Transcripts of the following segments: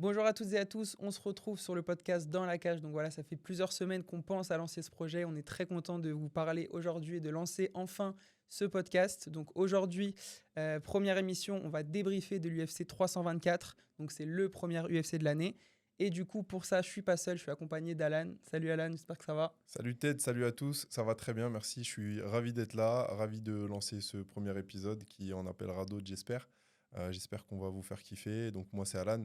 Bonjour à toutes et à tous, on se retrouve sur le podcast Dans la cage. Donc voilà, ça fait plusieurs semaines qu'on pense à lancer ce projet. On est très content de vous parler aujourd'hui et de lancer enfin ce podcast. Donc aujourd'hui, première émission, on va débriefer de l'UFC 324. Donc c'est le premier UFC de l'année. Et du coup, pour ça, je suis pas seul, je suis accompagné d'Alan. Salut Alan, j'espère que ça va. Salut Ted, salut à tous, ça va très bien, merci. Je suis ravi d'être là, ravi de lancer ce premier épisode qui en appellera d'autres, j'espère. J'espère qu'on va vous faire kiffer. Donc moi c'est Alan,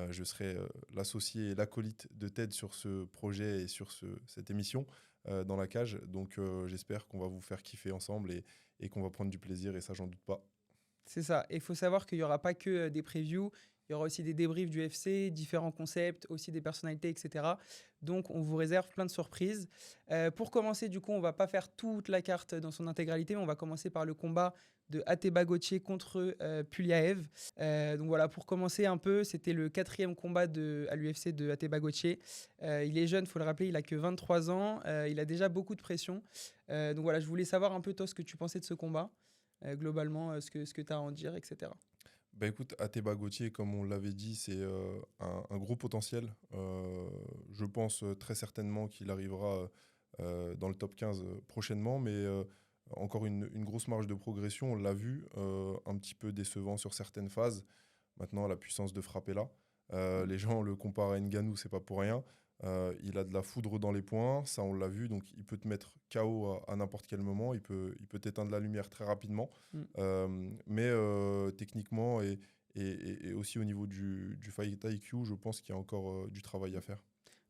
je serai l'associé et l'acolyte de Ted sur ce projet et sur cette émission dans la cage. Donc j'espère qu'on va vous faire kiffer ensemble et qu'on va prendre du plaisir et ça j'en doute pas. C'est ça. Et il faut savoir qu'il n'y aura pas que des previews. Il y aura aussi des débriefs du UFC, différents concepts, aussi des personnalités, etc. Donc, on vous réserve plein de surprises. Pour commencer, du coup, on ne va pas faire toute la carte dans son intégralité, mais on va commencer par le combat de Ateba Gauthier contre Puliaev. Donc voilà, pour commencer un peu, c'était le 4e combat à l'UFC de Ateba Gauthier. Il est jeune, il faut le rappeler, il a que 23 ans. Il a déjà beaucoup de pression. Donc voilà, je voulais savoir un peu, toi, ce que tu pensais de ce combat. Globalement, ce que tu as à en dire, etc. Bah écoute, Ateba Gauthier, comme on l'avait dit, c'est un gros potentiel. Je pense très certainement qu'il arrivera dans le top 15 prochainement, mais encore une grosse marge de progression. On l'a vu, un petit peu décevant sur certaines phases. Maintenant, la puissance de frappe est là. Les gens le comparent à Ngannou, c'est pas pour rien. Il a de la foudre dans les poings, ça on l'a vu, donc il peut te mettre KO à n'importe quel moment, il peut t'éteindre la lumière très rapidement. Mais techniquement et aussi au niveau du fight IQ, je pense qu'il y a encore du travail à faire.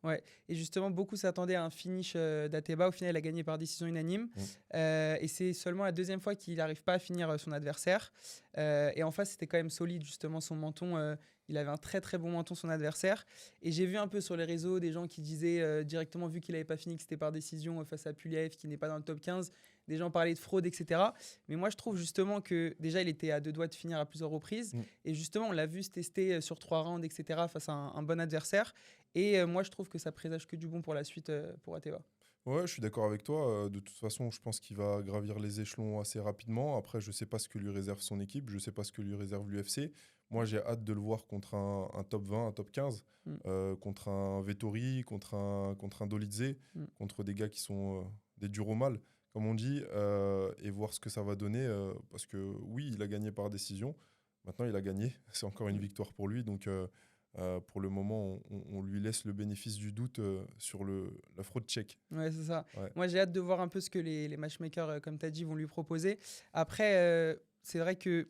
Ouais, et justement, beaucoup s'attendaient à un finish d'Ateba. Au final, il a gagné par décision unanime. Et c'est seulement la deuxième fois qu'il n'arrive pas à finir son adversaire. Et en face, c'était quand même solide, justement, son menton. Il avait un très, très bon menton, son adversaire. Et j'ai vu un peu sur les réseaux des gens qui disaient directement, vu qu'il n'avait pas fini, que c'était par décision face à Puliaev, qui n'est pas dans le top 15. Des gens parlaient de fraude, etc. Mais moi, je trouve justement que déjà, il était à 2 doigts de finir à plusieurs reprises. Et justement, on l'a vu se tester sur 3 rounds, etc. face à un bon adversaire. Et moi, je trouve que ça présage que du bon pour la suite pour Ateba. Ouais, je suis d'accord avec toi. De toute façon, je pense qu'il va gravir les échelons assez rapidement. Après, je ne sais pas ce que lui réserve son équipe, je ne sais pas ce que lui réserve l'UFC. Moi, j'ai hâte de le voir contre un top 20, un top 15, contre un Vettori, contre un Dolidze, contre des gars qui sont des durs au mal, comme on dit, et voir ce que ça va donner. Parce que oui, il a gagné par décision. Maintenant, il a gagné. C'est encore une victoire pour lui. Donc, pour le moment, on lui laisse le bénéfice du doute sur la fraude tchèque. Ouais, c'est ça. Ouais. Moi, j'ai hâte de voir un peu ce que les matchmakers, comme tu as dit, vont lui proposer. Après, c'est vrai que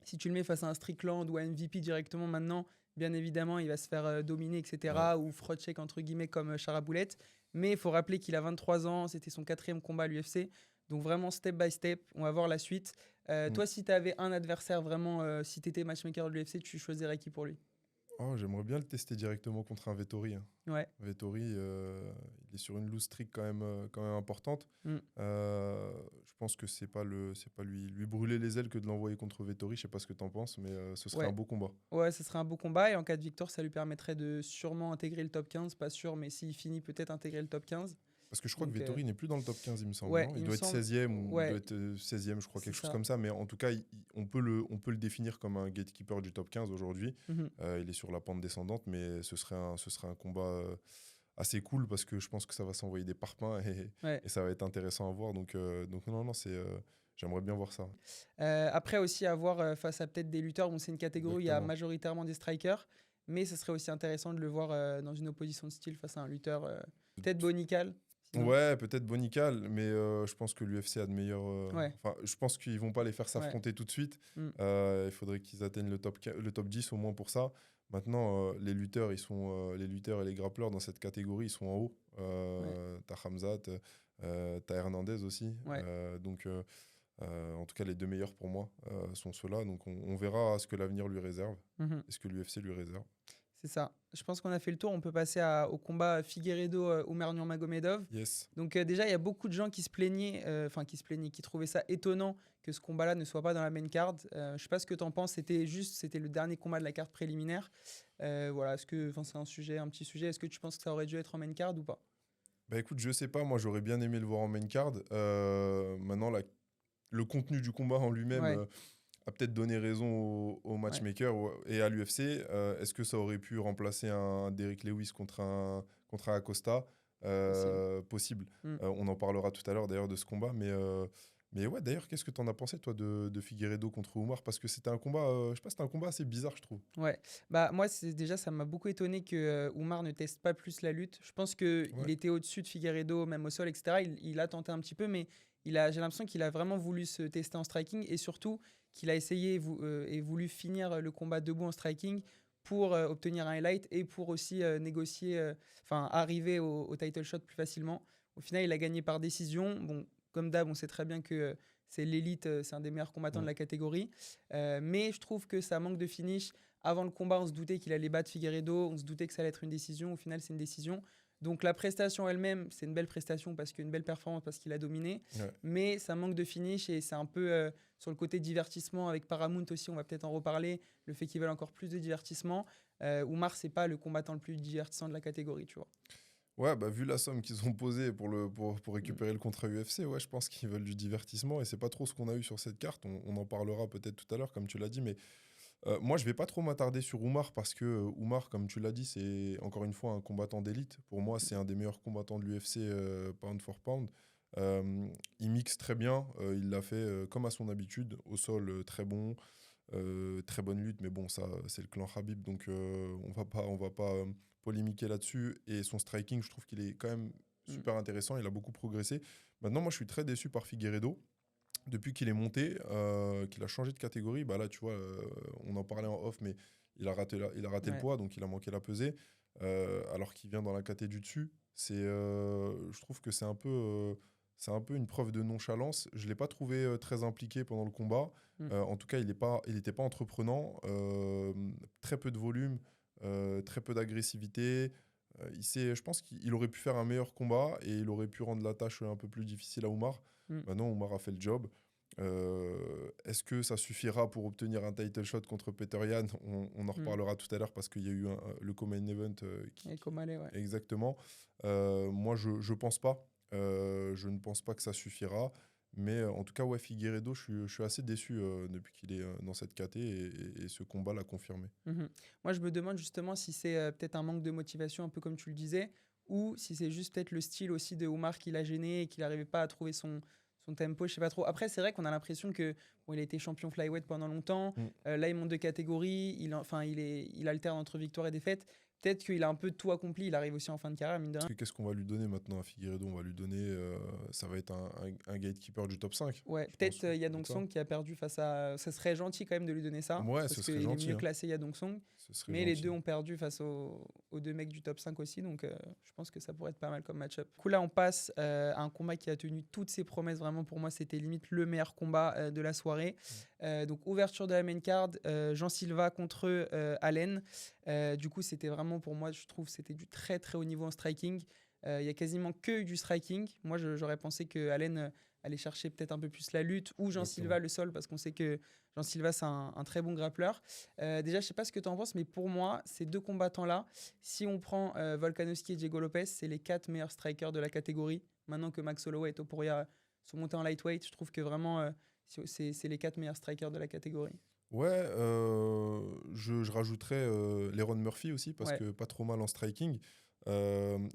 si tu le mets face à un Strickland ou à MVP directement maintenant, bien évidemment, il va se faire dominer, etc. Ouais. Ou fraude tchèque, entre guillemets, comme Charaboulette. Mais il faut rappeler qu'il a 23 ans, c'était son 4e combat à l'UFC. Donc vraiment, step by step, on va voir la suite. Toi, si tu avais un adversaire, vraiment, si tu étais matchmaker de l'UFC, tu choisirais qui pour lui? Oh, j'aimerais bien le tester directement contre un Vettori. Ouais. Vettori, il est sur une lose streak quand même importante. Je pense que c'est pas lui brûler les ailes que de l'envoyer contre Vettori. Je sais pas ce que tu en penses, mais ce serait un beau combat. Ouais, ce serait un beau combat. Et en cas de victoire, ça lui permettrait de sûrement intégrer le top 15. Pas sûr, mais s'il finit, peut-être intégrer le top 15. Parce que je crois Donc, que Vettori n'est plus dans le top 15, il me semble. ouais, Non, il il me doit être semble. 16e ou Ouais, il doit être 16e, je crois, c'est quelque chose ça. comme ça. Mais en tout cas, on peut le définir comme un gatekeeper du top 15 aujourd'hui. Mhm. Il est sur la pente descendante, mais ce serait un combat assez cool parce que je pense que ça va s'envoyer des parpaings Ouais. et ça va être intéressant à voir. Donc non, j'aimerais bien voir ça. Après aussi, à voir face à peut-être des lutteurs. Bon, c'est une catégorie où il y a Exactement. majoritairement des strikers. Mais ce serait aussi intéressant de le voir dans une opposition de style face à un lutteur. Peut-être Bonical. Sinon. Ouais, peut-être Bonical, mais je pense que l'UFC a de meilleurs. Ouais. Enfin, je pense qu'ils vont pas les faire s'affronter tout de suite. Il faudrait qu'ils atteignent le top 10 au moins pour ça. Maintenant, les lutteurs et les grappleurs dans cette catégorie, ils sont en haut. T'as Khamzat, t'as Hernandez aussi. Ouais. Donc, en tout cas, les deux meilleurs pour moi sont ceux-là. Donc, on verra ce que l'avenir lui réserve et ce que l'UFC lui réserve. C'est ça. Je pense qu'on a fait le tour. On peut passer au combat Figueiredo-Oumar Nurmagomedov. Yes. Donc déjà, il y a beaucoup de gens qui se plaignaient, qui trouvaient ça étonnant que ce combat-là ne soit pas dans la main card. Je sais pas ce que tu en penses. C'était le dernier combat de la carte préliminaire. Voilà, c'est un petit sujet. Est-ce que tu penses que ça aurait dû être en main card ou pas? Bah écoute, je sais pas. Moi, j'aurais bien aimé le voir en main card. Maintenant, le contenu du combat en lui-même. Ouais. a peut-être donné raison au Ouais, matchmaker et à l'UFC. Est-ce que ça aurait pu remplacer un Derrick Lewis contre un Acosta? possible. Possible. Mm. On en parlera tout à l'heure d'ailleurs de ce combat. Mais ouais, d'ailleurs, qu'est-ce que tu en as pensé, toi, de Figueiredo contre Oumar? Parce que c'était un combat, je sais pas, c'était un combat assez bizarre, je trouve. Ouais, bah moi déjà ça m'a beaucoup étonné que Oumar ne teste pas plus la lutte. Je pense que il Ouais, était au-dessus de Figueiredo, même au sol, etc. Il a tenté un petit peu, mais j'ai l'impression qu'il a vraiment voulu se tester en striking et surtout qu'il a essayé et voulu finir le combat debout en striking pour obtenir un highlight et pour aussi négocier, enfin arriver au title shot plus facilement. Au final, il a gagné par décision. Bon, comme d'hab, on sait très bien que c'est l'élite, c'est un des meilleurs combattants de mm, la catégorie. Mais je trouve que ça manque de finish. Avant le combat, on se doutait qu'il allait battre Figueiredo, on se doutait que ça allait être une décision. Au final, c'est une décision. Donc la prestation elle-même, c'est une belle prestation parce qu'une belle performance parce qu'il a dominé. ouais. Mais ça manque de finish et c'est un peu sur le côté divertissement avec Paramount aussi, on va peut-être en reparler. Le fait qu'ils veulent encore plus de divertissement. Oumar, c'est pas le combattant le plus divertissant de la catégorie, tu vois. Ouais, bah, vu la somme qu'ils ont posée pour Mm. récupérer le contrat UFC, ouais, je pense qu'ils veulent du divertissement et c'est pas trop ce qu'on a eu sur cette carte. On en parlera peut-être tout à l'heure, comme tu l'as dit, mais moi, je vais pas trop m'attarder sur Oumar parce que Oumar, comme tu l'as dit, c'est encore une fois un combattant d'élite. Pour moi, c'est un des meilleurs combattants de l'UFC pound for pound. Il mixe très bien, il l'a fait comme à son habitude, au sol très bon, très bonne lutte, mais bon, ça, c'est le clan Khabib, donc on va pas polémiquer là-dessus. Et son striking, je trouve qu'il est quand même Mm. super intéressant, il a beaucoup progressé. Maintenant, moi, je suis très déçu par Figueiredo. Depuis qu'il est monté, qu'il a changé de catégorie, bah là, tu vois, on en parlait en off, mais il a raté le Ouais. poids, donc il a manqué la pesée, alors qu'il vient dans la caté du dessus. Je trouve que c'est un peu une preuve de nonchalance. Je ne l'ai pas trouvé très impliqué pendant le combat. Mm. En tout cas, il n'était pas entreprenant. Très peu de volume, très peu d'agressivité. Je pense qu'il aurait pu faire un meilleur combat et il aurait pu rendre la tâche un peu plus difficile à Oumar. Mm. Maintenant, Oumar a fait le job. Est-ce que ça suffira pour obtenir un title shot contre Peter Yan? On en Mm. reparlera tout à l'heure parce qu'il y a eu le co-main event Et Komale, ouais. exactement. Moi, je pense pas. Je ne pense pas que ça suffira. Mais en tout cas, ouais, Figueiredo, je suis assez déçu depuis qu'il est dans cette KT et ce combat l'a confirmé. Mhm. Moi, je me demande justement si c'est peut-être un manque de motivation, un peu comme tu le disais, ou si c'est juste peut-être le style aussi de Omar qui l'a gêné et qu'il n'arrivait pas à trouver son tempo, je sais pas trop. Après, c'est vrai qu'on a l'impression que bon, il a été champion flyweight pendant longtemps. Mm. Là, il monte de catégorie. Il alterne entre victoire et défaite. Peut-être qu'il a un peu tout accompli. Il arrive aussi en fin de carrière, mine de rien. Qu'est-ce qu'on va lui donner maintenant à Figueiredo? On va lui donner, ça va être un gatekeeper du top 5, Ouais, je peut-être pense. Yadong Song qui a perdu face à. Ça serait gentil quand même de lui donner ça, Ouais, ce parce serait qu'il est gentil, mieux hein. classé Yadong Song. Ce serait Mais les deux gentil. ont perdu face aux deux mecs du top 5 aussi, donc je pense que ça pourrait être pas mal comme match-up. Du coup, là, on passe à un combat qui a tenu toutes ses promesses. Vraiment, pour moi, c'était limite le meilleur combat de la soirée. Donc, ouverture de la main card, Jean Silva contre Allen. Du coup, c'était vraiment, pour moi, je trouve, c'était du très très haut niveau en striking. Il y a quasiment que du striking. Moi, j'aurais pensé que Allen allait chercher peut-être un peu plus la lutte ou Jean Silva Exactement. le sol, parce qu'on sait que Jean Silva, c'est un très bon grappleur. Déjà, je sais pas ce que tu en penses, mais pour moi, ces deux combattants-là, si on prend Volkanovski et Diego Lopez, c'est les 4 meilleurs strikers de la catégorie. Maintenant que Max Holloway et Topuria sont montés en lightweight, je trouve que vraiment, c'est les 4 meilleurs strikers de la catégorie. Ouais, je rajouterais Leron Murphy aussi, parce Ouais. que pas trop mal en striking.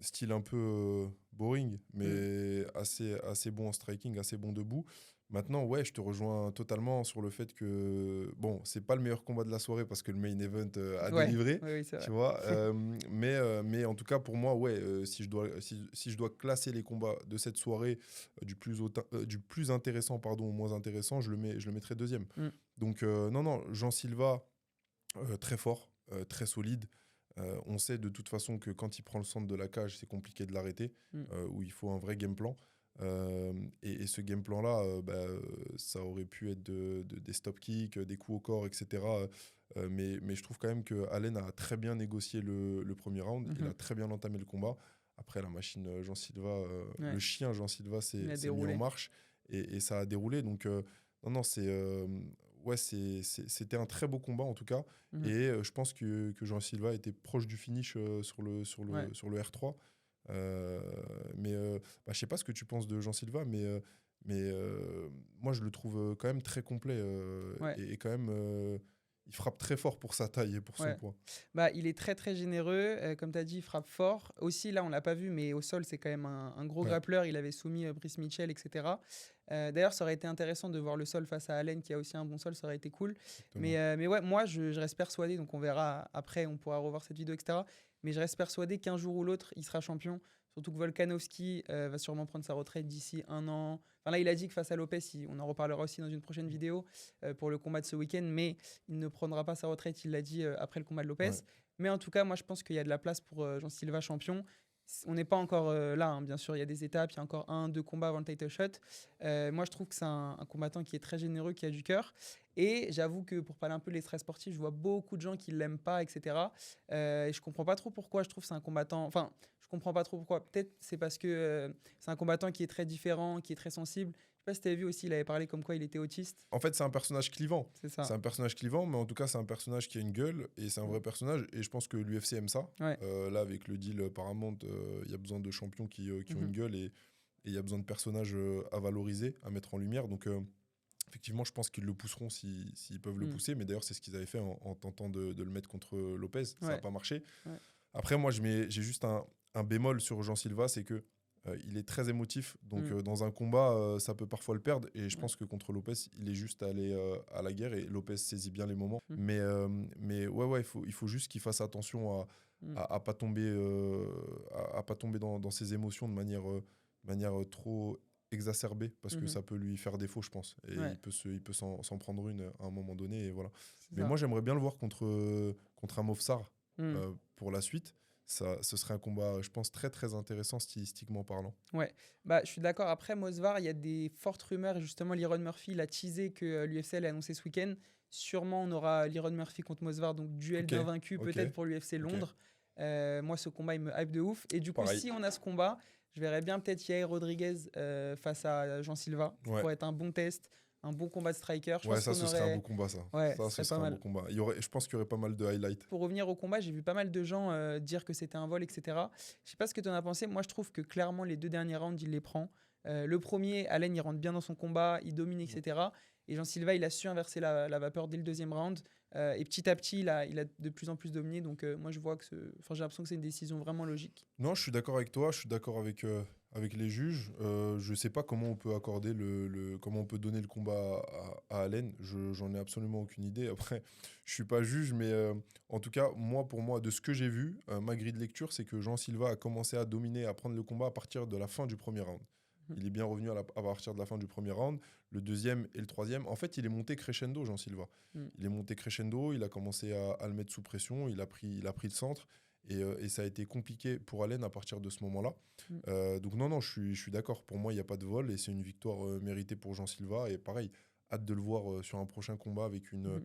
Style un peu boring, Mm. mais assez bon en striking, assez bon debout. Maintenant, ouais, je te rejoins totalement sur le fait que, bon, c'est pas le meilleur combat de la soirée parce que le main event a Ouais, délivré, oui, oui, c'est tu vrai. vois. Mais en tout cas, pour moi, ouais, si je dois classer les combats de cette soirée du plus intéressant, pardon, au moins intéressant, je le mettrais deuxième. Mm. Donc, non, non, Jean Silva, très fort, très solide. On sait de toute façon que quand il prend le centre de la cage, c'est compliqué de l'arrêter, Mm. où il faut un vrai game plan. Et ce game plan-là, ça aurait pu être des stop kicks, des coups au corps, etc. Mais je trouve quand même que Allen a très bien négocié le premier round. Il Mhm. a très bien entamé le combat. Après, la machine Jean Silva, Ouais, le chien Jean Silva il a s'est mis en déroulé. marche et ça a déroulé. Donc, non, non, ouais, c'était un très beau combat en tout cas. Mhm. Et je pense que Jean Silva était proche du finish Ouais. sur le R3. Mais je sais pas ce que tu penses de Jean Silva, mais mais moi, je le trouve quand même très complet Ouais. et quand même, il frappe très fort pour sa taille et pour son Ouais. poids. Bah, il est très très généreux. Comme tu as dit, il frappe fort. Aussi, là, on l'a pas vu, mais au sol, c'est quand même un gros Ouais, grappleur. Il avait soumis Brice Mitchell, etc. D'ailleurs, ça aurait été intéressant de voir le sol face à Allen, qui a aussi un bon sol. Ça aurait été cool. exactement. Mais ouais, moi, je reste persuadé. Donc, on verra après, on pourra revoir cette vidéo, etc. Mais je reste persuadé qu'un jour ou l'autre, il sera champion. Surtout que Volkanovski va sûrement prendre sa retraite d'ici un an. Enfin, là, il a dit que face à Lopez, on en reparlera aussi dans une prochaine vidéo pour le combat de ce week-end. Mais il ne prendra pas sa retraite, il l'a dit après le combat de Lopez. Ouais. Mais en tout cas, moi, je pense qu'il y a de la place pour Jean Silva champion. On n'est pas encore là, hein, bien sûr, il y a des étapes, il y a encore 1-2 combats avant le title shot. Moi, je trouve que c'est un combattant qui est très généreux, qui a du cœur. Et j'avoue que pour parler un peu de l'extrait sportif, je vois beaucoup de gens qui ne l'aiment pas, etc. Et je comprends pas trop pourquoi. Je trouve que c'est un combattant. Enfin, je comprends pas trop pourquoi. Peut-être c'est parce que c'est un combattant qui est très différent, qui est très sensible. Je sais pas si tu avais vu aussi, il avait parlé comme quoi il était autiste. En fait, c'est un personnage clivant. C'est ça. C'est un personnage clivant, mais en tout cas, c'est un personnage qui a une gueule et c'est un Mm. vrai personnage. Et je pense que l'UFC aime ça. Ouais. Là, avec le deal Paramount, il y a besoin de champions qui ont une Mhm. gueule et il y a besoin de personnages à valoriser, à mettre en lumière. Donc, effectivement, je pense qu'ils le pousseront s'ils peuvent le Mm. pousser. Mais d'ailleurs, c'est ce qu'ils avaient fait en tentant de le mettre contre Lopez. Ça n'a Ouais. pas marché. Ouais. Après, moi, j'ai juste un bémol sur Jean Silva, c'est que il est très émotif. Donc, Mm. dans un combat, ça peut parfois le perdre. Et je Ouais. pense que contre Lopez, il est juste allé à la guerre et Lopez saisit bien les moments. Mm. Mais ouais, il faut juste qu'il fasse attention Mm. à pas tomber, à pas tomber dans ses émotions de manière trop exacerbée parce que Mhm. ça peut lui faire défaut, je pense. Et Ouais. il peut s'en prendre une à un moment donné. Et voilà. C'est Mais ça. moi, j'aimerais bien le voir contre un Movsar Mm. pour la suite. Ce serait un combat, je pense, très très intéressant stylistiquement parlant. Ouais, bah, je suis d'accord. Après, Mosvar, il y a des fortes rumeurs. Et justement, Liron Murphy, il a teasé que l'UFC allait annoncer ce week-end. Sûrement, on aura Liron Murphy contre Mosvar, donc duel Ok, d'invaincus ok, peut-être pour l'UFC ok. Londres. Moi, ce combat, il me hype de ouf. Et du coup, Pareil. si on a ce combat, je verrais bien peut-être Yair Rodriguez face à Jean Silva. Ça Ouais. pourrait être un bon test, un bon combat de striker. Je Ouais, pense ça, qu'on ce serait un beau aurait. combat, ça. Ouais, Ça, ce ce serait pas serait un beau mal. combat. Je pense qu'il y aurait pas mal de highlights. Pour revenir au combat, j'ai vu pas mal de gens dire que c'était un vol, etc. Je sais pas ce que tu en as pensé. Moi, je trouve que clairement, les deux derniers rounds, il les prend. Le premier, Allen, il rentre bien dans son combat, il domine, etc. Et Jean Silva, il a su inverser la vapeur dès le deuxième round. Et petit à petit, il a de plus en plus dominé. Donc, moi, je vois que j'ai l'impression que c'est une décision vraiment logique. Non, je suis d'accord avec toi, je suis d'accord avec les juges. Je sais pas comment on peut accorder comment on peut donner le combat à Allen. J'en ai absolument aucune idée. Après, je suis pas juge, mais en tout cas, pour moi, de ce que j'ai vu, ma grille de lecture, c'est que Jean Silva a commencé à dominer, à prendre le combat à partir de la fin du premier round. Il est bien revenu à partir de la fin du premier round. Le deuxième et le troisième, en fait, il est monté crescendo, Jean Silva. Mm. Il est monté crescendo, il a commencé à le mettre sous pression, il a pris le centre. Et ça a été compliqué pour Allen à partir de ce moment-là. Donc non, je suis d'accord. Pour moi, il n'y a pas de vol et c'est une victoire méritée pour Jean Silva. Et pareil, hâte de le voir sur un prochain combat avec une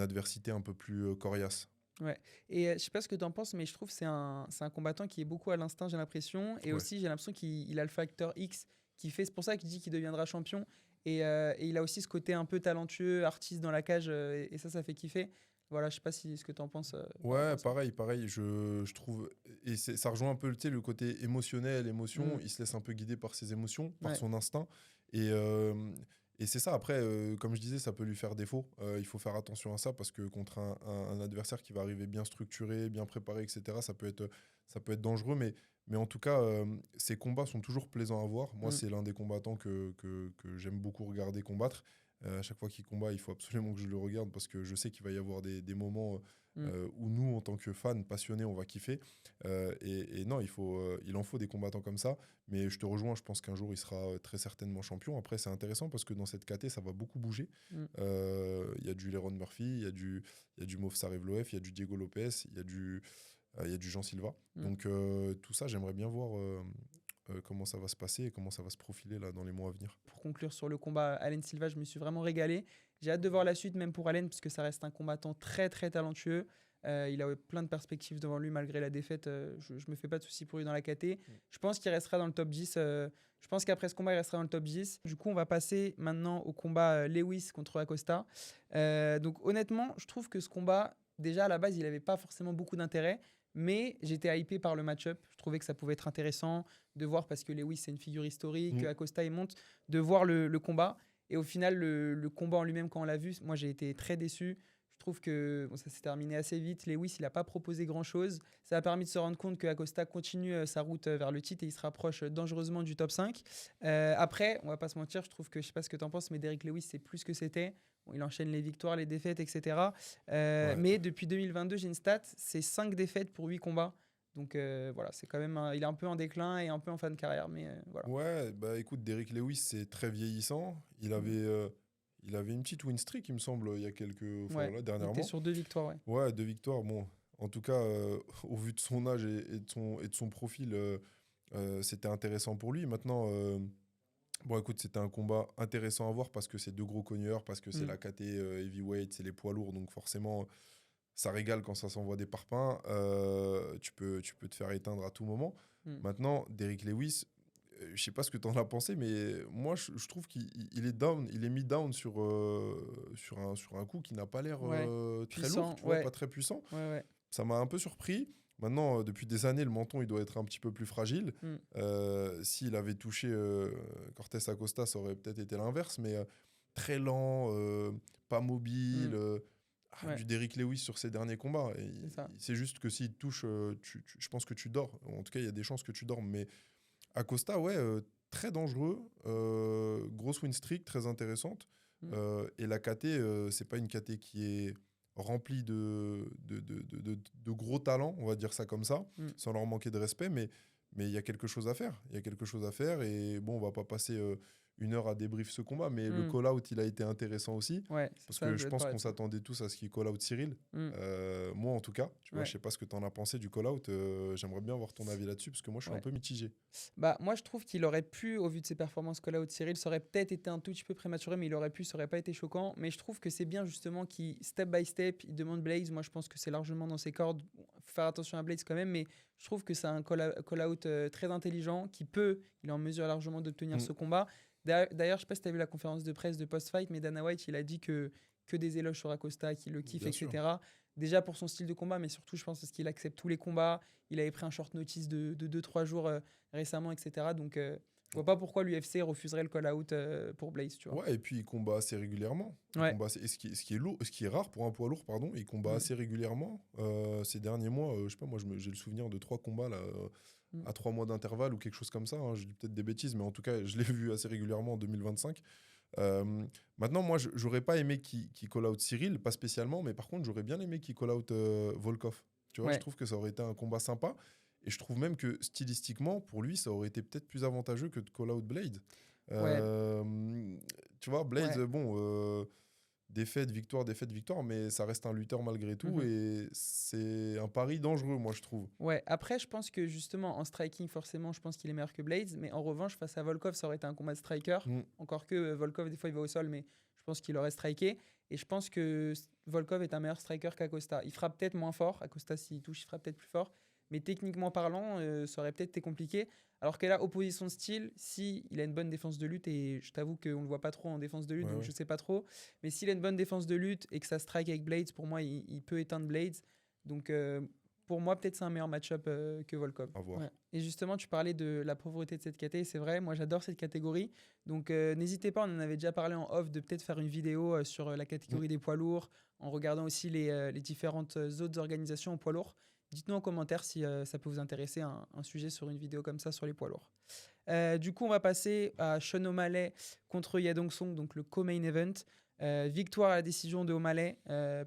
adversité un peu plus coriace. Ouais. Et je sais pas ce que tu en penses, mais je trouve que c'est un combattant qui est beaucoup à l'instinct, j'ai l'impression. Et Ouais. aussi, j'ai l'impression qu'il a le facteur X qui fait. C'est pour ça qu'il dit qu'il deviendra champion. Et il a aussi ce côté un peu talentueux, artiste dans la cage. Et ça fait kiffer. Voilà, je sais pas ce que tu en penses. Par rapport Ouais, à ça. pareil. Je trouve. Et ça rejoint un peu le côté émotionnel, émotion. Mm. Il se laisse un peu guider par ses émotions, par Ouais. son instinct. Et c'est ça. Après, comme je disais, ça peut lui faire défaut. Il faut faire attention à ça parce que contre un adversaire qui va arriver bien structuré, bien préparé, etc., ça peut être dangereux. Mais en tout cas, ces combats sont toujours plaisants à voir. Moi, Mm. c'est l'un des combattants que j'aime beaucoup regarder combattre. À chaque fois qu'il combat, il faut absolument que je le regarde parce que je sais qu'il va y avoir des moments où nous, en tant que fans passionnés, on va kiffer. Et non, il en faut des combattants comme ça. Mais je te rejoins, je pense qu'un jour, il sera très certainement champion. Après, c'est intéressant parce que dans cette KT, ça va beaucoup bouger. Mm. Il y a du Liron Murphy, il y a du Movsar Evloev, il y a du Diego Lopez, il y a du Jean Silva. Mm. Donc, tout ça, j'aimerais bien voir comment ça va se passer et comment ça va se profiler là, dans les mois à venir. Pour conclure sur le combat Allen Silva, je me suis vraiment régalé. J'ai hâte de voir la suite, même pour Allen, puisque ça reste un combattant très très talentueux. Il a plein de perspectives devant lui malgré la défaite. Je me fais pas de soucis pour lui dans la KT. Je pense qu'il restera dans le top 10. Je pense qu'après ce combat, il restera dans le top 10. Du coup, on va passer maintenant au combat Lewis contre Acosta. Donc honnêtement, je trouve que ce combat, déjà à la base, il n'avait pas forcément beaucoup d'intérêt. Mais j'étais hypé par le match-up. Je trouvais que ça pouvait être intéressant de voir, parce que Lewis, c'est une figure historique, Acosta, il monte, de voir le combat. Et au final, le combat en lui-même, quand on l'a vu, moi, j'ai été très déçu. Je trouve que ça s'est terminé assez vite. Lewis, il n'a pas proposé grand-chose. Ça a permis de se rendre compte que Acosta continue sa route vers le titre et il se rapproche dangereusement du top 5. Après, on va pas se mentir, je trouve que, je sais pas ce que tu en penses, mais Derrick Lewis, c'est plus que c'était. Bon, il enchaîne les victoires, les défaites, etc. Mais depuis 2022, j'ai une stat, c'est 5 défaites pour 8 combats. Donc voilà, c'est quand même il est un peu en déclin et un peu en fin de carrière. Mais voilà. Ouais, bah écoute, Derrick Lewis, c'est très vieillissant. Il avait une petite win streak, il me semble, il y a quelques fois, Ouais, là, il était dernièrement. sur 2 victoires, ouais. Ouais, 2 victoires. Bon, en tout cas, au vu de son âge et de son profil, c'était intéressant pour lui. Maintenant, bon, écoute, c'était un combat intéressant à voir parce que c'est 2 gros cogneurs, parce que c'est Mm. la KT heavyweight, c'est les poids lourds, donc forcément, ça régale quand ça s'envoie des parpaings. Tu peux te faire éteindre à tout moment. Mm. Maintenant, Derrick Lewis, je sais pas ce que tu en as pensé, mais moi, je trouve qu'il est down, il est mis down sur un coup qui n'a pas l'air Ouais. très Puissant, lourd, tu vois, ouais. pas très puissant. Ouais, ouais. Ça m'a un peu surpris. Maintenant, depuis des années, le menton, il doit être un petit peu plus fragile. Mm. S'il avait touché Cortés Acosta, ça aurait peut-être été l'inverse, mais très lent, pas mobile. Mm. Ouais. Du Derrick Lewis sur ses derniers combats. C'est ça. C'est juste que s'il te touche, je pense que tu dors. En tout cas, il y a des chances que tu dormes. Mais Acosta, ouais, très dangereux. Grosse win streak, très intéressante. Mm. Et la KT, c'est pas une KT qui est remplie de gros talents, on va dire ça comme ça, sans leur manquer de respect. Mais il y a quelque chose à faire. Il y a quelque chose à faire. Et bon, on va pas passer 1 heure à débrief ce combat. Mais le call-out, il a été intéressant aussi. Ouais, Parce ça, que je je vais te pense parler qu'on de ça. s'attendait tous à ce qu'il call-out Cyril. Mm. Moi, en tout cas. Tu vois, Ouais. je sais pas ce que tu en as pensé du call-out. J'aimerais bien avoir ton avis là-dessus parce que moi, je suis Ouais. un peu mitigé. Bah, moi, je trouve qu'il aurait pu, au vu de ses performances call-out Cyril, ça aurait peut-être été un tout petit peu prématuré, mais il aurait pu, ça aurait pas été choquant. Mais je trouve que c'est bien justement qu'il, step by step, il demande Blaze. Moi, je pense que c'est largement dans ses cordes. Bon, faut faire attention à Blaze quand même, mais je trouve que c'est un call-out très intelligent il est en mesure largement d'obtenir ce combat. D'ailleurs, je sais pas si tu as vu la conférence de presse de post-fight, mais Dana White, il a dit que des éloges sur Acosta, qu'il le kiffe, Bien etc. sûr. Déjà pour son style de combat, mais surtout, je pense, parce qu'il accepte tous les combats. Il avait pris un short notice de 2-3 jours récemment, etc. Donc, je vois pas pourquoi l'UFC refuserait le call-out pour Blaze, tu vois. Ouais, et puis il combat assez régulièrement. Ouais. Et ce qui est lourd, ce qui est rare pour un poids lourd, pardon, il combat assez régulièrement. Ces derniers mois, je sais pas, moi j'ai le souvenir de 3 combats là, à 3 mois d'intervalle ou quelque chose comme ça. Hein. Je dis peut-être des bêtises, mais en tout cas, je l'ai vu assez régulièrement en 2025. Maintenant, moi, j'aurais pas aimé qu'il call out Cyril, pas spécialement, mais par contre, j'aurais bien aimé qu'il call out Volkov. Tu vois, je trouve que ça aurait été un combat sympa. Et je trouve même que stylistiquement, pour lui, ça aurait été peut-être plus avantageux que de call out Blade. Tu vois, Blade, bon, défaite, victoire, mais ça reste un lutteur malgré tout. Et c'est un pari dangereux, moi, je trouve. Ouais, après, je pense que justement, en striking, forcément, je pense qu'il est meilleur que Blades. Mais en revanche, face à Volkov, ça aurait été un combat de striker. Encore que Volkov, des fois, il va au sol, mais je pense qu'il aurait striké. Et je pense que Volkov est un meilleur striker qu'Acosta. Il frappe peut-être moins fort. Acosta, s'il touche, il frappe peut-être plus fort. Mais techniquement parlant, ça aurait peut-être été compliqué. Alors que là, opposition de style, si il a une bonne défense de lutte, et je t'avoue qu'on ne le voit pas trop en défense de lutte, donc je ne sais pas trop. Mais s'il a une bonne défense de lutte et que ça strike avec Blades, pour moi, il peut éteindre Blades. Donc pour moi, peut-être c'est un meilleur match-up que Volkov. À voir. Ouais. Et justement, tu parlais de la pauvreté de cette catégorie. C'est vrai, moi j'adore cette catégorie. Donc n'hésitez pas, on en avait déjà parlé en off, de peut-être faire une vidéo sur la catégorie des poids lourds, en regardant aussi les différentes autres organisations en poids lourds. Dites-nous en commentaire si ça peut vous intéresser, un sujet sur une vidéo comme ça sur les poids lourds. Du coup, on va passer à Sean O'Malley contre Yadong Song, donc le co-main event. Victoire à la décision de O'Malley,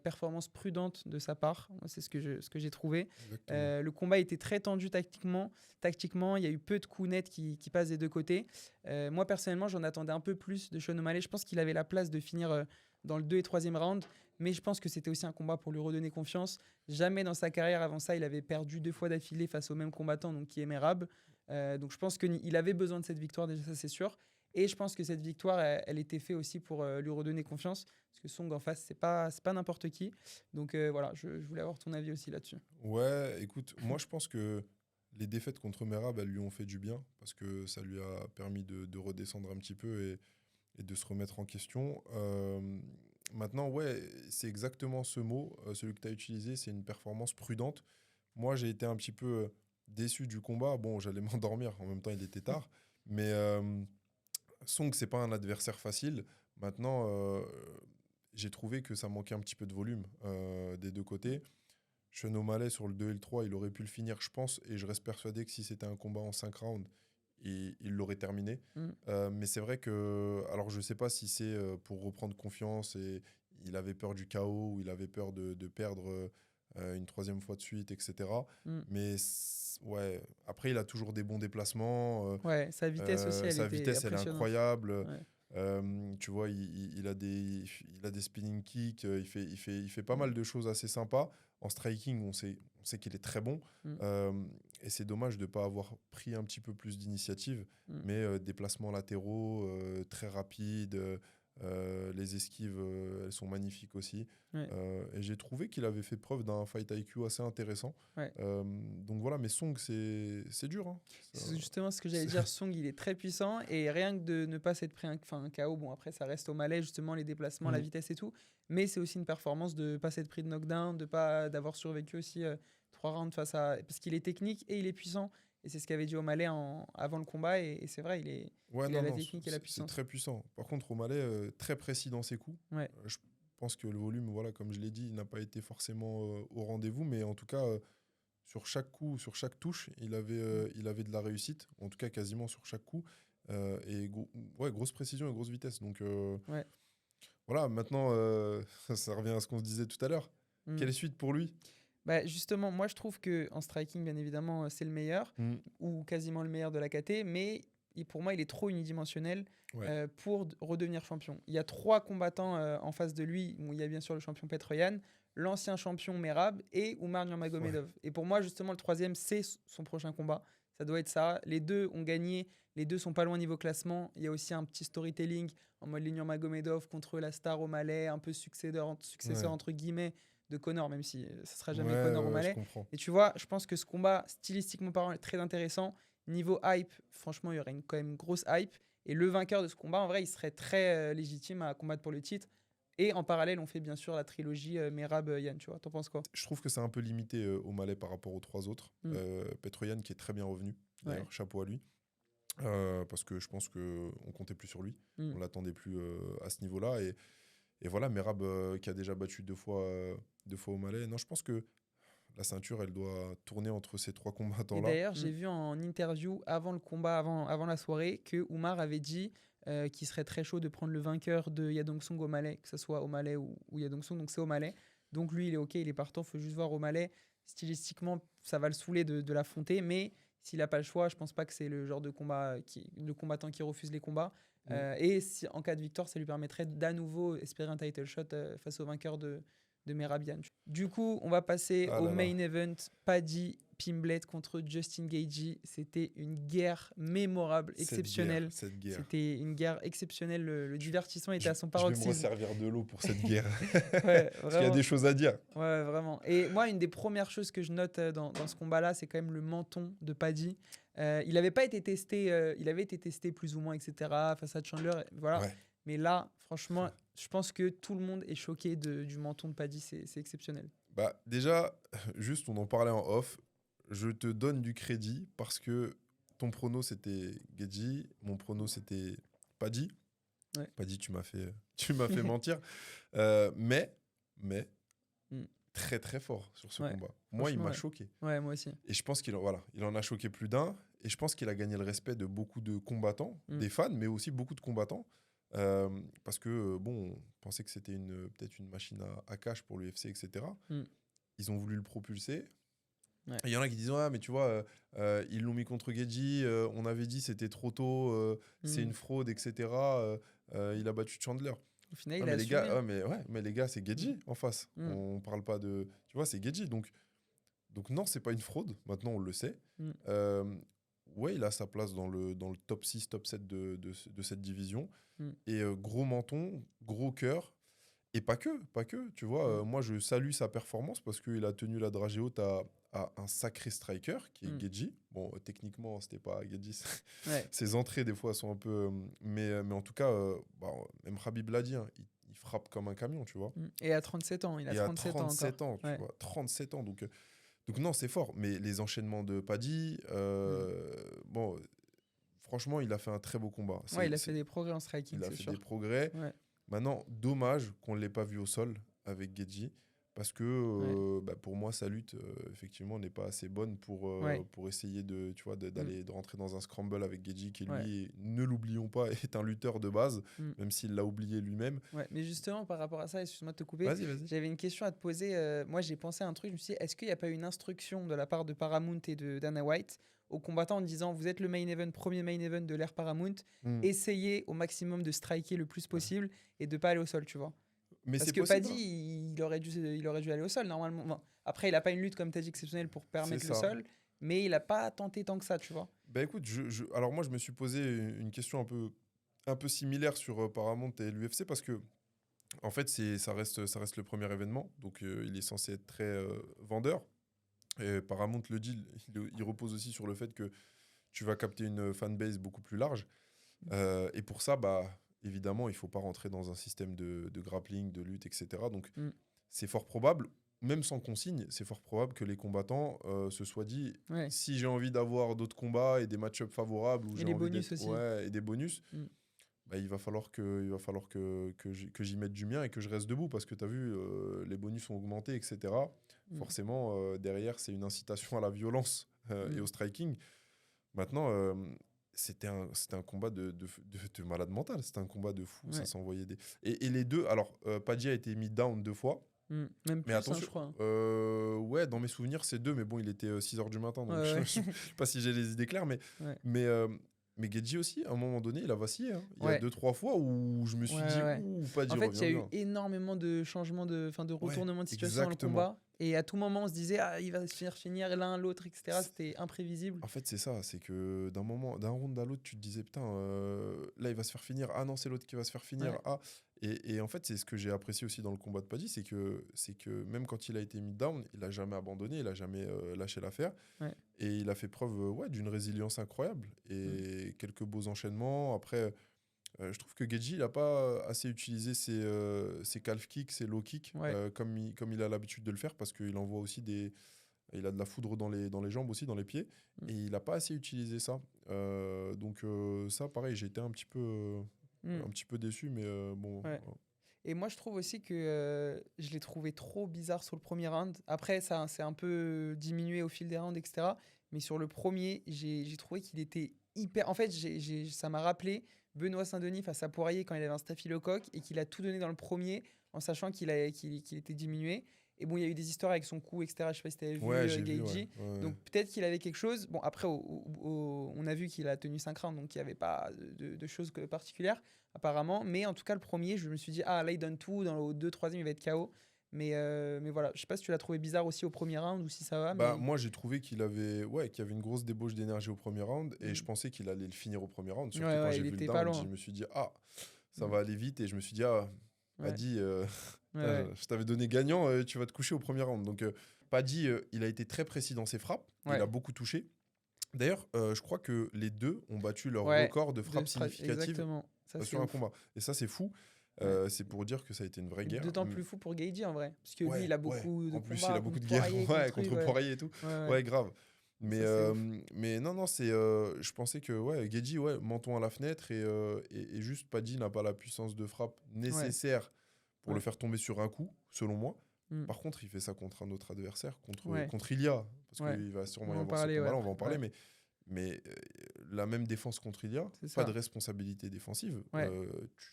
performance prudente de sa part, c'est ce que j'ai trouvé. Le combat était très tendu tactiquement, il y a eu peu de coups nets qui passent des deux côtés. Moi personnellement, j'en attendais un peu plus de Sean O'Malley. Je pense qu'il avait la place de finir dans le 2 et 3e round, mais je pense que c'était aussi un combat pour lui redonner confiance. Jamais dans sa carrière avant ça, il avait perdu 2 fois d'affilée face au même combattant, donc qui est Merab. Donc je pense qu'il avait besoin de cette victoire, déjà ça c'est sûr. Et je pense que cette victoire, elle était faite aussi pour lui redonner confiance. Parce que Song en face, c'est pas n'importe qui. Donc voilà, je voulais avoir ton avis aussi là-dessus. Ouais, écoute, moi je pense que les défaites contre Merab, elles lui ont fait du bien. Parce que ça lui a permis de redescendre un petit peu et de se remettre en question. Maintenant, ouais, c'est exactement ce mot, celui que tu as utilisé, c'est une performance prudente. moi, j'ai été un petit peu déçu du combat. Bon, j'allais m'endormir. En même temps, il était tard. Mais Song, c'est pas un adversaire facile. Maintenant, j'ai trouvé que ça manquait un petit peu de volume des deux côtés. Sean O'Malley, sur le 2 et le 3, il aurait pu le finir, je pense. Et je reste persuadé que si c'était un combat en 5 rounds, il l'aurait terminé. Mais c'est vrai que... Alors, je sais pas si c'est pour reprendre confiance et il avait peur du chaos ou il avait peur de perdre une troisième fois de suite, etc. Mais ouais, après, il a toujours des bons déplacements. Ouais, sa vitesse aussi, elle Sa était vitesse, elle est impressionnante. incroyable. Ouais. Tu vois, il a des spinning kicks. Il fait pas mal de choses assez sympas. En striking, on sait qu'il est très bon. Et c'est dommage de ne pas avoir pris un petit peu plus d'initiative. Mais déplacements latéraux, très rapides. Les esquives, elles sont magnifiques aussi. Ouais. Et j'ai trouvé qu'il avait fait preuve d'un fight IQ assez intéressant. Ouais. Donc voilà, mais Song, c'est dur. Hein. C'est justement ce que j'allais dire. Song, il est très puissant. Et rien que de ne pas s'être pris un KO, bon, après, ça reste O'Malley, justement, les déplacements, la vitesse et tout. Mais c'est aussi une performance de ne pas s'être pris de knockdown, d'avoir survécu aussi 3 rounds face à. Parce qu'il est technique et il est puissant. Et c'est ce qu'avait dit O'Malley avant le combat. Et c'est vrai, il a la technique et la puissance. C'est très puissant. Par contre, O'Malley, très précis dans ses coups. Ouais. Je pense que le volume, voilà, comme je l'ai dit, il n'a pas été forcément au rendez-vous. Mais en tout cas, sur chaque coup, sur chaque touche, il avait de la réussite. En tout cas, quasiment sur chaque coup. Et grosse précision et grosse vitesse. Donc voilà, maintenant, ça revient à ce qu'on se disait tout à l'heure. Quelle suite pour lui ? Bah justement, moi je trouve qu'en striking, bien évidemment, c'est le meilleur, ou quasiment le meilleur de la KT, mais pour moi, il est trop unidimensionnel pour redevenir champion. Il y a 3 combattants en face de lui. Bon, il y a bien sûr le champion Petroyan, l'ancien champion Merab et Oumar Nurmagomedov. Et pour moi, justement, le 3e, c'est son prochain combat. Ça doit être ça. Les deux ont gagné. Les deux sont pas loin niveau classement. Il y a aussi un petit storytelling en mode Nurmagomedov contre la star O'Malley, un peu successeur entre guillemets de Conor, même si ça sera jamais Conor O'Malley. Et tu vois, je pense que ce combat, stylistiquement parlant, est très intéressant. Niveau hype, franchement, il y aurait quand même une grosse hype. Et le vainqueur de ce combat, en vrai, il serait très légitime à combattre pour le titre. Et en parallèle, on fait bien sûr la trilogie Merab-Yan. Tu vois, t'en penses quoi ? Je trouve que c'est un peu limité O'Malley par rapport aux 3 autres. Petroyan qui est très bien revenu. D'ailleurs, chapeau à lui. Parce que je pense qu'on comptait plus sur lui. On l'attendait plus à ce niveau-là. Et voilà, Merab qui a déjà battu 2 fois O'Malley. Non, je pense que la ceinture, elle doit tourner entre ces 3 combattants-là. Et d'ailleurs, j'ai vu en interview avant le combat, avant la soirée, que Oumar avait dit qu'il serait très chaud de prendre le vainqueur de Yadong Song O'Malley, que ce soit O'Malley ou Yadong Song. Donc c'est O'Malley. Donc lui, il est OK, il est partant. Il faut juste voir O'Malley. Stylistiquement, ça va le saouler de l'affronter. Mais s'il n'a pas le choix, je pense pas que c'est le genre de combattant qui refuse les combats. Et en cas de victoire, ça lui permettrait d'à nouveau espérer un title shot face au vainqueur de Merab-Yan. Du coup, on va passer au main event. Paddy Pimblett contre Justin Gaethje. C'était une guerre mémorable, exceptionnelle. Cette guerre. C'était une guerre exceptionnelle. Le divertissement était à son paroxysme. Je vais me resservir de l'eau pour cette guerre. Ouais, parce qu'il y a des choses à dire. Ouais, vraiment. Et moi, une des premières choses que je note dans ce combat-là, c'est quand même le menton de Paddy. Il avait été testé plus ou moins, etc. face à Chandler. Voilà. Ouais. Mais là, franchement, je pense que tout le monde est choqué du menton de Paddy. C'est exceptionnel. Bah, déjà, juste, on en parlait en off. Je te donne du crédit parce que ton prono, c'était Gaethje. Mon prono, c'était Paddy. Ouais. Paddy, tu m'as fait mentir. Mais très, très fort sur ce combat. Moi, il m'a choqué. Ouais, moi aussi. Et je pense qu'il en a choqué plus d'un. Et je pense qu'il a gagné le respect de beaucoup de combattants, des fans, mais aussi beaucoup de combattants. Parce que, on pensait que c'était peut-être une machine à cash pour l'UFC, etc. Ils ont voulu le propulser. Ouais. Il y en a qui disent mais tu vois, ils l'ont mis contre Gaethje, on avait dit c'était trop tôt, c'est une fraude, etc. Il a battu Chandler. Au final, il a assumé. Mais les gars, c'est Gaethje en face. On parle pas de... Tu vois, c'est Gaethje. Donc non, c'est pas une fraude. Maintenant, on le sait. Il a sa place dans le top 6, top 7 de cette division. Et gros menton, gros cœur. Et pas que, tu vois. Moi, je salue sa performance parce qu'il a tenu la dragée haute à un sacré striker qui est Gaethje. Bon, techniquement, c'était pas Gaethje. Ses entrées, des fois, sont un peu... Mais en tout cas, même Khabib l'a dit, hein, il frappe comme un camion, tu vois. Et à 37 ans, il a 37 ans. 37 ans, tu vois. 37 ans, donc Donc non, c'est fort. Mais les enchaînements de Paddy, bon, franchement, il a fait un très beau combat. Ouais, il a fait des progrès en striking, Il a c'est fait sûr. des progrès. Ouais. Maintenant, dommage qu'on ne l'ait pas vu au sol avec Gedji. Parce que pour moi, sa lutte, effectivement, n'est pas assez bonne pour essayer de rentrer dans un scramble avec Gedji, qui lui, ne l'oublions pas, est un lutteur de base, même s'il l'a oublié lui-même. Ouais, mais justement, par rapport à ça, excuse-moi de te couper, Vas-y. j'avais une question à te poser. Moi, j'ai pensé à un truc, je me suis dit, est-ce qu'il n'y a pas eu une instruction de la part de Paramount et de Dana White aux combattants en disant, vous êtes le main event, premier main event de l'ère Paramount, essayez au maximum de striker le plus possible et de pas aller au sol, tu vois. Mais parce que Paddy, il aurait dû aller au sol normalement. Bon, après, il n'a pas une lutte, comme tu as dit, exceptionnelle pour permettre le sol, mais il n'a pas tenté tant que ça, tu vois. Bah écoute, alors moi, je me suis posé une question un peu similaire sur Paramount et l'UFC parce que, en fait, ça reste le premier événement, donc il est censé être très vendeur. Et Paramount, le deal, il repose aussi sur le fait que tu vas capter une fanbase beaucoup plus large. Et pour ça, évidemment, il ne faut pas rentrer dans un système de grappling, de lutte, etc. Donc, c'est fort probable, même sans consigne, c'est fort probable que les combattants se soient dit, si j'ai envie d'avoir d'autres combats et des match-ups favorables, ou et des bonus aussi. Et des bonus, il va falloir que j'y mette du mien et que je reste debout, parce que tu as vu, les bonus ont augmenté, etc. Forcément, derrière, c'est une incitation à la violence et au striking. Maintenant... c'était un combat de malade mental, c'était un combat de fou, ça s'envoyait des... Et les deux, alors Paddy a été mis down 2 fois, même mais plus, attention, je crois. Ouais, dans mes souvenirs c'est 2, mais bon, il était 6h du matin, donc je sais pas si j'ai les idées claires, mais Gedji aussi, à un moment donné, il a vacillé. Hein. Il y a 2-3 fois où je me suis dit, Paddy en fait, revient il y a bien. eu énormément de changements, de retournements de situation dans le combat. Et à tout moment, on se disait, il va se faire finir l'un, l'autre, etc. C'était imprévisible. En fait, c'est ça, c'est que d'un round à l'autre, tu te disais, putain, là, il va se faire finir. Ah non, c'est l'autre qui va se faire finir. Ah. Et en fait, c'est ce que j'ai apprécié aussi dans le combat de Paddy, c'est que même quand il a été mis down, il n'a jamais abandonné, il n'a jamais lâché l'affaire. Et il a fait preuve d'une résilience incroyable. Et quelques beaux enchaînements. Après, je trouve que Gedji, il n'a pas assez utilisé ses calf kicks, ses low kicks, comme il a l'habitude de le faire, parce qu'il envoie aussi il a de la foudre dans les jambes aussi, dans les pieds, et il n'a pas assez utilisé ça. Donc ça, pareil, j'ai été un petit peu déçu, mais bon... Et moi, je trouve aussi que je l'ai trouvé trop bizarre sur le premier round. Après, ça s'est un peu diminué au fil des rounds, etc. Mais sur le premier, j'ai trouvé qu'il était hyper... En fait, ça m'a rappelé Benoît Saint-Denis face à Poirier quand il avait un staphylocoque et qu'il a tout donné dans le premier en sachant qu'il était diminué. Et bon, il y a eu des histoires avec son cou, etc. Je sais pas si tu avais vu Gaethje. Donc peut-être qu'il avait quelque chose. Bon, après, on a vu qu'il a tenu 5 rounds, donc il n'y avait pas de choses particulières, apparemment. Mais en tout cas, le premier, je me suis dit, là, il donne tout. Dans le 2, 3e, il va être KO. Mais voilà, je sais pas si tu l'as trouvé bizarre aussi au premier round ou si ça va. Mais... Moi, j'ai trouvé qu'il y avait une grosse débauche d'énergie au premier round et je pensais qu'il allait le finir au premier round. Surtout quand j'ai vu le down, je me suis dit, ça va aller vite. Et je me suis dit, Paddy, je t'avais donné gagnant, tu vas te coucher au premier round. Donc, Paddy, il a été très précis dans ses frappes. Il a beaucoup touché. D'ailleurs, je crois que les deux ont battu leur record de frappes significatives sur un combat. Et ça, c'est fou. C'est pour dire que ça a été une vraie guerre. D'autant plus fou pour Gaethje en vrai. Parce que lui, il a beaucoup de en plus, il a beaucoup de guerres contre Poirier et tout. Ouais, grave. Mais non, je pensais que Gaethje, menton à la fenêtre et juste Paddy n'a pas la puissance de frappe nécessaire pour le faire tomber sur un coup, selon moi. Par contre, il fait ça contre un autre adversaire, contre Ilia, parce qu'il va sûrement y avoir ce combat-là, on va en parler, mais la même défense contre Ilia, pas de responsabilité défensive.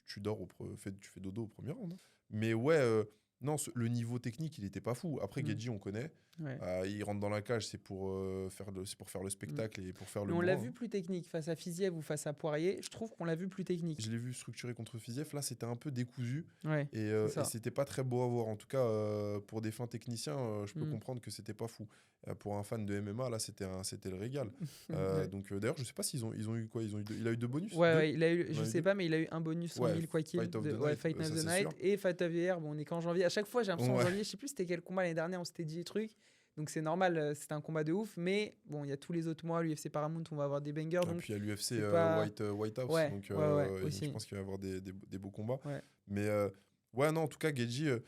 Tu dors, tu fais dodo au premier round. Mais non, le niveau technique, il n'était pas fou. Après, Gaethje, on connaît. Il rentre dans la cage, c'est pour faire le spectacle et pour faire le on l'a vu plus technique face à Fiziev ou face à Poirier. Je trouve qu'on l'a vu plus technique. Je l'ai vu structuré contre Fiziev. Là, c'était un peu décousu. Et c'était pas très beau à voir. En tout cas, pour des fins techniciens, je peux comprendre que c'était pas fou. Pour un fan de MMA, là, c'était le régal. Donc, d'ailleurs, je sais pas s'ils ont eu quoi. Il a eu 2 bonus. Il a eu, je sais pas, mais il a eu un bonus 100 000 quoi qu'il. Fight of the Night et Fight of the Year. Bon, on est qu'en janvier. À chaque fois, j'ai l'impression en janvier, je sais plus c'était quel combat l'année dernière, on s'était dit des trucs. Donc c'est normal, c'était un combat de ouf, mais bon, il y a tous les autres mois, l'UFC Paramount, on va avoir des bangers. Et puis il y a l'UFC White House, donc aussi. je pense qu'il va y avoir des beaux combats. Mais non, en tout cas, Gaethje,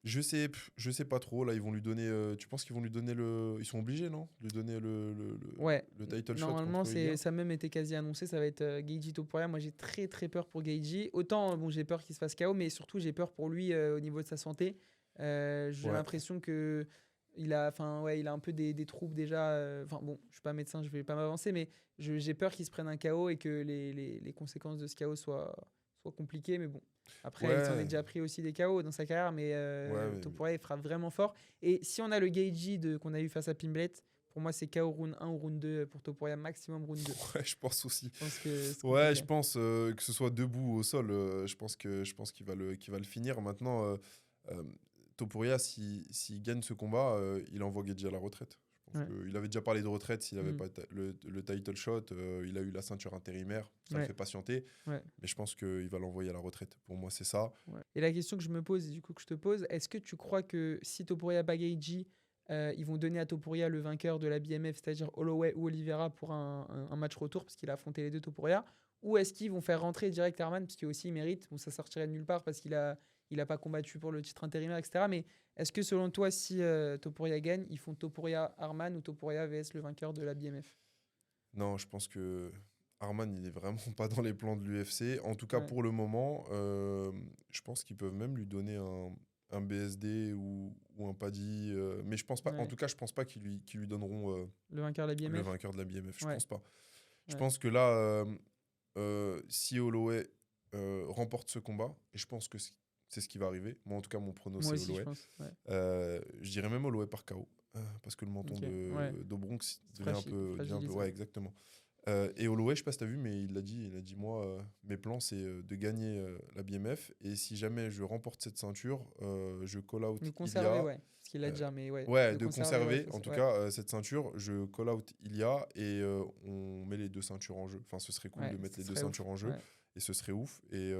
Je sais pas trop. Là, ils vont lui donner. Tu penses qu'ils vont lui donner le. Ils sont obligés, non? De lui donner Ouais, le title shot normalement, contre Ilya. ça a même été quasi annoncé. Ça va être Geiji Topuria. Moi, j'ai très très peur pour Geiji. Autant, bon, j'ai peur qu'il se fasse KO, mais surtout, j'ai peur pour lui au niveau de sa santé. J'ai Ouais. l'impression que il a un peu des troubles déjà. Enfin, bon, je suis pas médecin, je vais pas m'avancer, mais j'ai peur qu'il se prenne un KO et que les conséquences de ce KO soient compliquées. Mais bon, après, il s'en est Ouais. déjà pris aussi des KO dans sa carrière, mais Ouais. Topuria, il frappe vraiment fort. Et si on a le Geiji qu'on a eu face à Pimblet, pour moi, c'est KO round 1 ou round 2 pour Topuria, maximum round 2. Ouais, je pense aussi. Je pense que c'est Ouais, compliqué. je pense que ce soit debout ou au sol, je pense qu'il va le finir. Maintenant, euh, Topuria, s'il gagne ce combat, il envoie Geji à la retraite. Je pense Ouais. qu'il avait déjà parlé de retraite s'il n'avait Mm. pas le title shot. Il a eu la ceinture intérimaire, ça le Ouais. fait patienter. Ouais. Mais je pense qu'il va l'envoyer à la retraite. Pour moi, c'est ça. Ouais. Et la question que je me pose, et du coup que je te pose, est-ce que tu crois que si Topuria bat Geiji, ils vont donner à Topuria le vainqueur de la BMF, c'est-à-dire Holloway ou Oliveira pour un match retour, parce qu'il a affronté les deux Topuria, ou est-ce qu'ils vont faire rentrer direct Arman, parce qu'il aussi il mérite, bon ça sortirait de nulle part parce qu'il a pas combattu pour le titre intérimaire, etc. Mais est-ce que selon toi, si Topuria gagne, ils font Topuria Arman ou Topuria vs le vainqueur de la BMF? Non, je pense que Arman, il est vraiment pas dans les plans de l'UFC. En tout cas, Ouais, pour le moment, je pense qu'ils peuvent même lui donner un BSD ou un Paddy. Mais je pense pas. En ouais. tout cas, je pense pas qu'ils lui donneront Le vainqueur de la le BMF? vainqueur de la BMF. Je Ouais, pense pas. Je ouais. pense que là, si Holloway remporte ce combat, et je pense que c'est ce qui va arriver. Moi, en tout cas, mon prono, Moi c'est aussi, je Holloway. pense. Ouais. Je dirais même Holloway par KO. Parce que le menton Ok, ouais. de Bronx C'est devient un peu. fragilise, Ouais, ouais. exactement. Et Holloway, je sais pas si tu as vu, mais il a dit moi, mes plans, c'est de gagner la BMF. Et si jamais je remporte cette ceinture, je call out Le conserver, Ilya. ouais. Parce qu'il l'a euh, déjà, mais ouais. ouais, Le de conserver, ouais. conserver, en tout Ouais, cas, cette ceinture. Je call out Ilya et on met les deux ceintures en jeu. Enfin, ce serait cool ouais, de mettre ce les deux serait ouf. ceintures en jeu. Ouais. Et ce serait ouf. Et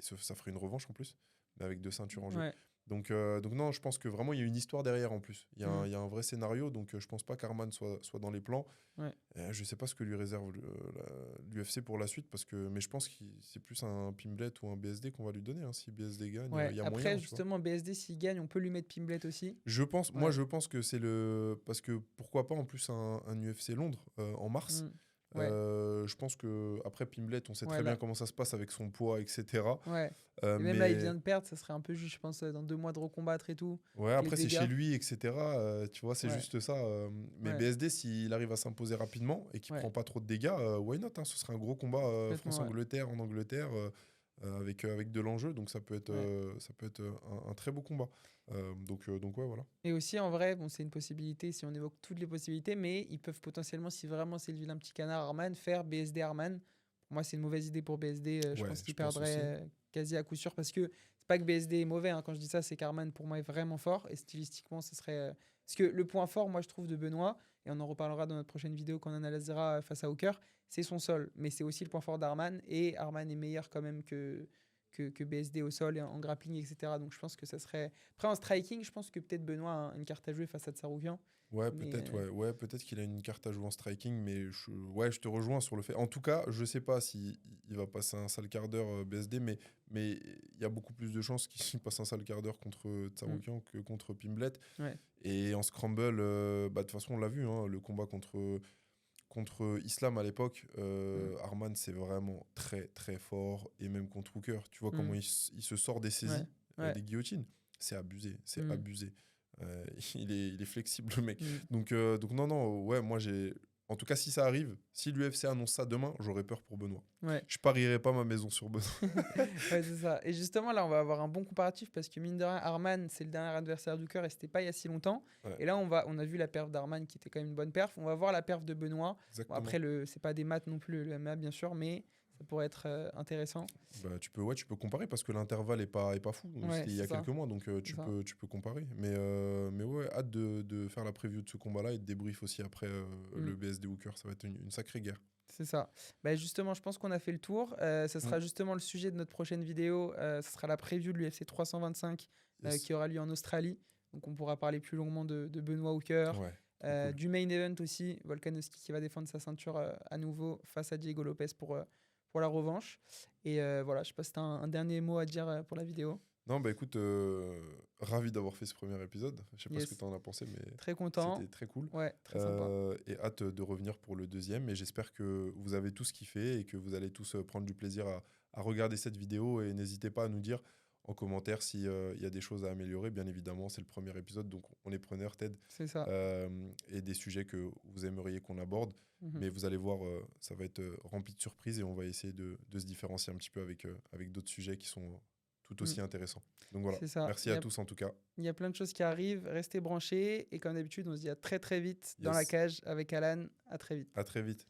ça ferait une revanche en plus, mais avec deux ceintures en jeu. Ouais. Donc non, je pense que vraiment, il y a une histoire derrière en plus. Mm. Il y a un vrai scénario, donc je pense pas qu'Arman soit dans les plans. Ouais. Je sais pas ce que lui réserve l'UFC pour la suite, mais je pense que c'est plus un Pimblet ou un BSD qu'on va lui donner. Hein. Si BSD gagne, Ouais. il y a Après, moyen, tu vois. justement, BSD, s'il gagne, on peut lui mettre Pimblet aussi. Moi, Ouais. je pense que c'est le... Parce que pourquoi pas en plus un UFC Londres en mars. Mm. Ouais. Je pense que après Pimblet, on sait Ouais, très bien là. comment ça se passe avec son poids, etc. Ouais. Et même là, il Mais vient de perdre, ça serait un peu juste, je pense, dans 2 mois de recombattre et tout. ouais, Avec les après c'est chez dégâts. lui, etc. Tu vois, c'est Ouais. juste ça. Mais Ouais. BSD, s'il arrive à s'imposer rapidement et qu'il Ouais. prend pas trop de dégâts, why not, hein, ce serait un gros combat Complètement, ouais. France-Angleterre en Angleterre avec de l'enjeu. Donc Ouais. ça peut être un très beau combat. Donc ouais, voilà. Et aussi, en vrai, bon, c'est une possibilité si on évoque toutes les possibilités, mais ils peuvent potentiellement, si vraiment c'est le vilain petit canard Arman, faire BSD Arman. Pour moi, c'est une mauvaise idée pour BSD. Je Ouais, pense je qu'il pense aussi. perdrait quasi à coup sûr parce que c'est pas que BSD est mauvais. Hein. Quand je dis ça, c'est qu'Arman, pour moi, est vraiment fort. Et stylistiquement, ce serait. Parce que le point fort, moi, je trouve, de Benoît, et on en reparlera dans notre prochaine vidéo quand on analysera face à Hooker, c'est son sol. Mais c'est aussi le point fort d'Arman. Et Arman est meilleur quand même que BSD au sol et en grappling, etc. Donc je pense que ça serait. Après, en striking, je pense que peut-être Benoît a une carte à jouer face à Tsaroukian. Ouais, Mais peut-être, ouais, peut-être qu'il a une carte à jouer en striking, mais ouais, je te rejoins sur le fait. En tout cas, je sais pas si il va passer un sale quart d'heure BSD, mais il y a beaucoup plus de chances qu'il passe un sale quart d'heure contre Tsaroukian que contre Pimblet. ouais. Et en scramble, de toute façon, on l'a vu, hein, le combat contre Islam à l'époque, Mm. Arman, c'est vraiment très très fort, et même contre Hooker, tu vois comment Mm. il se sort des saisies, Ouais. Ouais. des guillotines. C'est abusé, c'est Mm. abusé. Il est flexible, le mec. Mm. Donc non, non, ouais, moi j'ai. En tout cas, si ça arrive, si l'UFC annonce ça demain, j'aurais peur pour Benoît. Ouais. Je parierais pas ma maison sur Benoît. Ouais, c'est ça. Et justement, là, on va avoir un bon comparatif parce que mine de rien, Arman, c'est le dernier adversaire d'Hooker et c'était pas il y a si longtemps. Ouais, Et là, on a vu la perf d'Arman qui était quand même une bonne perf. On va voir la perf de Benoît. Bon, exactement. après, c'est pas des maths non plus, le MMA, bien sûr, mais ça pourrait être intéressant. Bah, tu peux comparer parce que l'intervalle est pas fou. Ouais, C'était il y a c'est ça. quelques mois, donc C'est ça. tu peux comparer. Mais ouais, hâte de faire la preview de ce combat-là et de débrief aussi après le BSD Hooker. Ça va être une sacrée guerre. C'est ça. Bah, justement, je pense qu'on a fait le tour. Ça sera justement le sujet de notre prochaine vidéo. Ce sera la preview de l'UFC 325 Yes. qui aura lieu en Australie. Donc, on pourra parler plus longuement de Benoît Hooker, Ouais, trop cool. du main event aussi. Volkanovski qui va défendre sa ceinture à nouveau face à Diego Lopez pour la revanche. Et voilà, je sais pas si tu as un dernier mot à dire pour la vidéo. Non, bah écoute, ravi d'avoir fait ce premier épisode. Je sais pas ce que Yes. tu en as pensé, mais Très content. c'était très cool. Ouais, très sympa. Et hâte de revenir pour le deuxième. Et j'espère que vous avez tous kiffé et que vous allez tous prendre du plaisir à regarder cette vidéo. Et n'hésitez pas à nous dire en commentaire s'il y a des choses à améliorer. Bien évidemment, c'est le premier épisode, donc on est preneur, Ted. C'est ça. Et des sujets que vous aimeriez qu'on aborde. Mhm. Mais vous allez voir, ça va être rempli de surprises et on va essayer de se différencier un petit peu avec d'autres sujets qui sont tout aussi intéressants. Donc voilà, C'est ça. merci à tous en tout cas. Il y a plein de choses qui arrivent. Restez branchés. Et comme d'habitude, on se dit à très très vite dans Yes. la cage avec Alan. À très vite. À très vite.